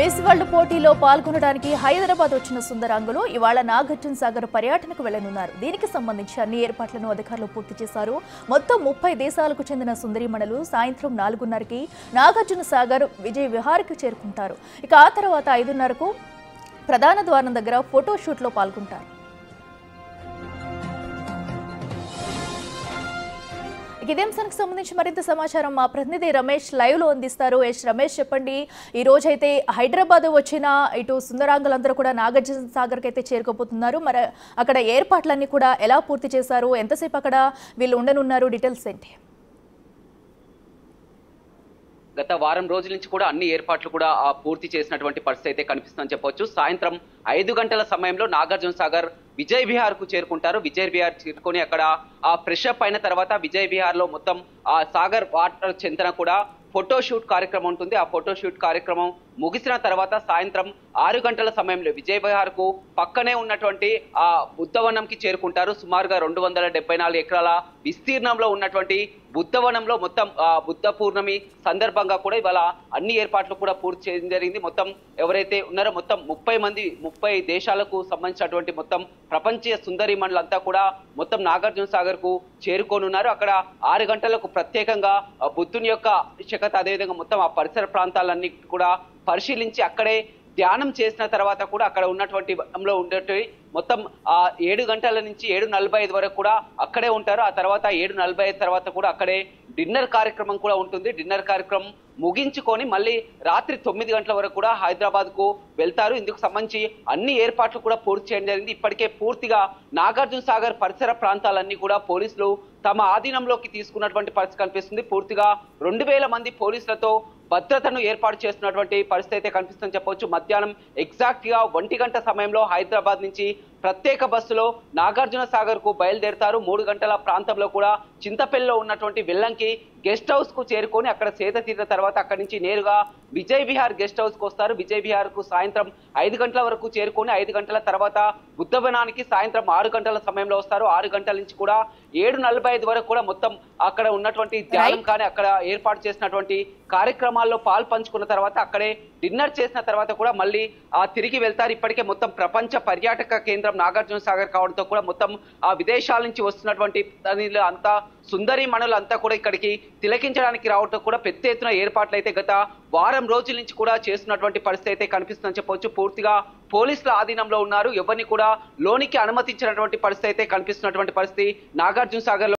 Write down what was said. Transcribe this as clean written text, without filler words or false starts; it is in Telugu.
మిస్ వరల్డ్ పోటీలో పాల్గొనడానికి హైదరాబాద్ వచ్చిన సుందరాంగులు ఇవాళ నాగార్జున సాగర్ పర్యటనకు వెళ్లనున్నారు. దీనికి సంబంధించి అన్ని ఏర్పాట్లను అధికారులు పూర్తి చేశారు. మొత్తం 30 దేశాలకు చెందిన సుందరీమణులు సాయంత్రం 4:30కి నాగార్జున సాగర్ విజయ్ విహార్కి చేరుకుంటారు. ఇక ఆ తర్వాత 5:30కు ప్రధాన ద్వారం దగ్గర ఫోటో షూట్లో పాల్గొంటారు. ఇదే అంశానికి సంబంధించి మరింత సమాచారం మా ప్రతినిధి రమేష్ లైవ్ లో అందిస్తారు. రమేష్ చెప్పండి, ఈ రోజు అయితే హైదరాబాద్ వచ్చిన ఇటు సుందరాంగులందరూ కూడా నాగార్జున సాగర్కి అయితే చేరుకోబోతున్నారు. మరి అక్కడ ఏర్పాట్లన్నీ కూడా ఎలా పూర్తి చేశారు, ఎంతసేపు అక్కడ వీళ్ళు ఉండనున్నారు, డీటెయిల్స్ ఏంటి? గత వారం రోజుల నుంచి కూడా అన్ని ఏర్పాట్లు కూడా పూర్తి చేసినటువంటి పరిస్థితి అయితే కనిపిస్తుందని చెప్పొచ్చు. సాయంత్రం 5 గంటల సమయంలో నాగార్జున సాగర్ విజయ్ విహార్ కు చేరుకుంటారు. విజయ్ విహార్ చేరుకొని అక్కడ ఫ్రెష్ అప్ అయిన తర్వాత విజయ్ విహార్ లో మొత్తం సాగర్ వాటర్ చెంతన కూడా ఫోటో షూట్ కార్యక్రమం ఉంటుంది. ఆ ఫోటో షూట్ కార్యక్రమం ముగిసిన తర్వాత సాయంత్రం 6 గంటల సమయంలో విజయ్ విహార్ కు పక్కనే ఉన్నటువంటి బుద్ధవనంకి చేరుకుంటారు. సుమారుగా 274 ఎకరాల విస్తీర్ణంలో ఉన్నటువంటి బుద్ధవనంలో మొత్తం బుద్ధ పూర్ణమి సందర్భంగా కూడా ఇవాళ అన్ని ఏర్పాట్లు కూడా పూర్తి చేయడం జరిగింది. మొత్తం ఎవరైతే ఉన్నారో మొత్తం 30 దేశాలకు సంబంధించినటువంటి మొత్తం ప్రపంచ సుందరీమణులంతా కూడా మొత్తం నాగార్జున సాగర్ కు చేరుకోనున్నారు. అక్కడ 6 గంటలకు ప్రత్యేకంగా బుద్ధుని యొక్క శకత అదేవిధంగా మొత్తం ఆ పరిసర ప్రాంతాలన్నీ కూడా పరిశీలించి అక్కడే ధ్యానం చేసిన తర్వాత కూడా అక్కడ ఉన్నటువంటి వనంలో ఉండేటి మొత్తం 7 గంటల నుంచి 7:45 వరకు కూడా అక్కడే ఉంటారు. ఆ తర్వాత 7:45 తర్వాత కూడా అక్కడే డిన్నర్ కార్యక్రమం కూడా ఉంటుంది. డిన్నర్ కార్యక్రమం ముగించుకొని మళ్ళీ రాత్రి 9 గంటల వరకు కూడా హైదరాబాద్ కు వెళ్తారు. ఇందుకు సంబంధించి అన్ని ఏర్పాట్లు కూడా పూర్తి చేయడం జరిగింది. ఇప్పటికే పూర్తిగా నాగార్జున సాగర్ పరిసర ప్రాంతాలన్నీ కూడా పోలీసులు తమ ఆధీనంలోకి తీసుకున్నటువంటి పరిస్థితి కనిపిస్తుంది. పూర్తిగా 2000 మంది పోలీసులతో భద్రతను ఏర్పాటు చేస్తున్నటువంటి పరిస్థితి అయితే కనిపిస్తుందని చెప్పవచ్చు. మధ్యాహ్నం ఎగ్జాక్ట్ గా 1 గంట సమయంలో హైదరాబాద్ నుంచి ప్రత్యేక బస్సులో నాగార్జున సాగర్ కు బయలుదేరుతారు. 3 గంటల ప్రాంతంలో కూడా చింతపల్లిలో ఉన్నటువంటి వెల్లంకి గెస్ట్ హౌస్ కు చేరుకొని అక్కడ సేద తీరిన తర్వాత అక్కడి నుంచి నేరుగా విజయ్ విహార్ గెస్ట్ హౌస్ కు వస్తారు. విజయ్ విహార్ కు సాయంత్రం 5 గంటల వరకు చేరుకొని 5 గంటల తర్వాత బుద్ధవనానికి సాయంత్రం 6 గంటల సమయంలో వస్తారు. 6 గంటల నుంచి కూడా 7:45 వరకు కూడా మొత్తం అక్కడ ఉన్నటువంటి ధ్యానం కానీ అక్కడ ఏర్పాటు చేసినటువంటి కార్యక్రమాల్లో పాలు పంచుకున్న తర్వాత అక్కడే డిన్నర్ చేసిన తర్వాత కూడా మళ్ళీ తిరిగి వెళ్తారు. ఇప్పటికే మొత్తం ప్రపంచ పర్యాటక కేంద్రం నాగార్జున సాగర్ కావడంతో కూడా మొత్తం విదేశాల నుంచి వస్తున్నటువంటి అంతా సుందరి మణులంతా కూడా ఇక్కడికి తిలకించడానికి రావడంతో కూడా పెద్ద ఎత్తున ఏర్పాట్లు అయితే గత వారం రోజుల నుంచి కూడా చేస్తున్నటువంటి పరిస్థితి అయితే కనిపిస్తుందని చెప్పవచ్చు. పూర్తిగా పోలీసుల ఆధీనంలో ఉన్నారు. ఎవరిని కూడా లోనికి అనుమతించినటువంటి పరిస్థితి అయితే కనిపిస్తున్నటువంటి పరిస్థితి నాగార్జున సాగర్